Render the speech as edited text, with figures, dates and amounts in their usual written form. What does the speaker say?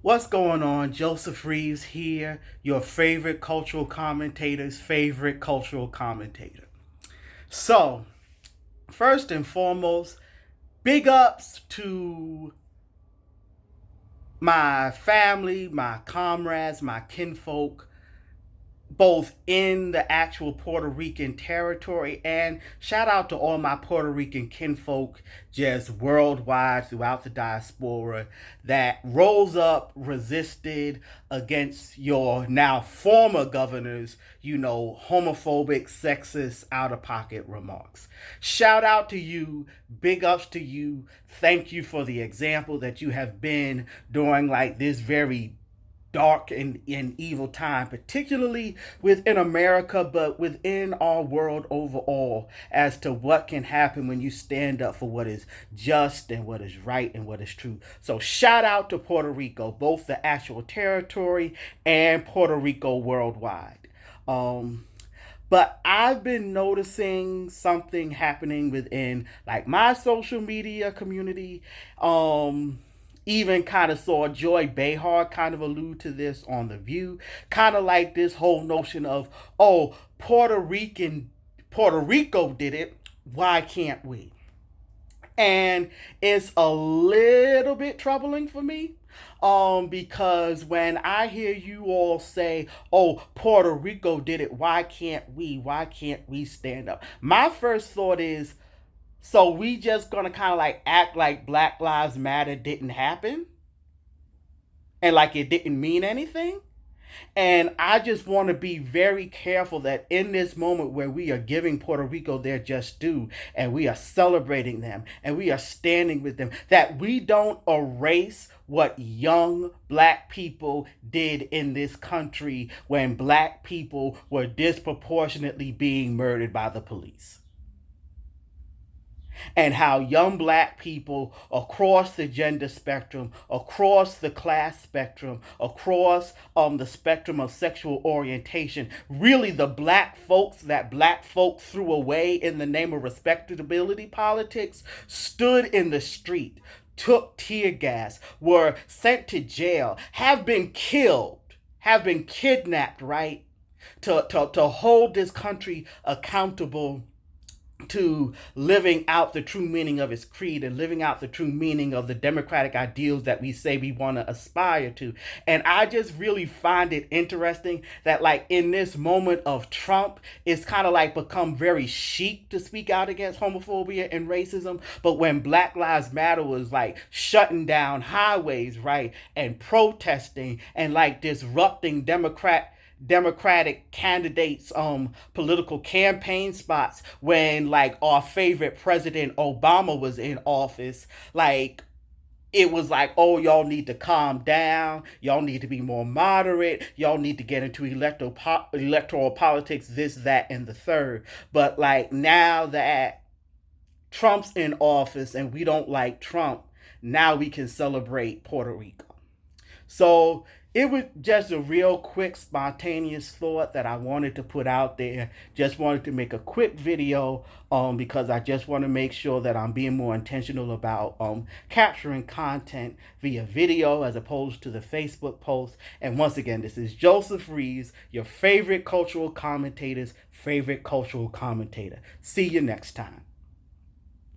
What's going on? Joseph Reeves here, your favorite cultural commentator's favorite cultural commentator. So, first and foremost, big ups to my family, my comrades, my kinfolk, both in the actual Puerto Rican territory, and shout out to all my Puerto Rican kinfolk just worldwide throughout the diaspora that rose up, resisted against your now former governor's, homophobic, sexist, out of pocket remarks. Shout out to you, big ups to you. Thank you for the example that you have been during like this very dark and evil time, particularly within America, but within our world overall, as to what can happen when you stand up for what is just and what is right and what is true. So shout out to Puerto Rico, both the actual territory and Puerto Rico worldwide. But I've been noticing something happening within like my social media community. Even kind of saw Joy Behar kind of allude to this on The View. Kind of like this whole notion of, oh, Puerto Rico did it. Why can't we? And it's a little bit troubling for me. Because when I hear you all say, oh, Puerto Rico did it, why can't we? Why can't we stand up? My first thought is, so we just gonna kind of like act like Black Lives Matter didn't happen and like it didn't mean anything? And I just want to be very careful that in this moment where we are giving Puerto Rico their just due and we are celebrating them and we are standing with them, that we don't erase what young black people did in this country when black people were disproportionately being murdered by the police, and how young black people across the gender spectrum, across the class spectrum, across the spectrum of sexual orientation, really the black folks that black folk threw away in the name of respectability politics, stood in the street, took tear gas, were sent to jail, have been killed, have been kidnapped, right? To hold this country accountable to living out the true meaning of its creed and living out the true meaning of the democratic ideals that we say we want to aspire to. And I just really find it interesting that like in this moment of Trump, it's kind of like become very chic to speak out against homophobia and racism. But when Black Lives Matter was like shutting down highways, right, and protesting and like disrupting Democratic candidates political campaign spots, when like our favorite president Obama was in office, like it was like, oh, y'all need to calm down, y'all need to be more moderate, y'all need to get into electoral politics, this, that, and the third. But like now that Trump's in office and we don't like Trump, now we can celebrate Puerto Rico. So it was just a real quick, spontaneous thought that I wanted to put out there. Just wanted to make a quick video because I just want to make sure that I'm being more intentional about capturing content via video as opposed to the Facebook post. And once again, this is Joseph Reeves, your favorite cultural commentator's favorite cultural commentator. See you next time.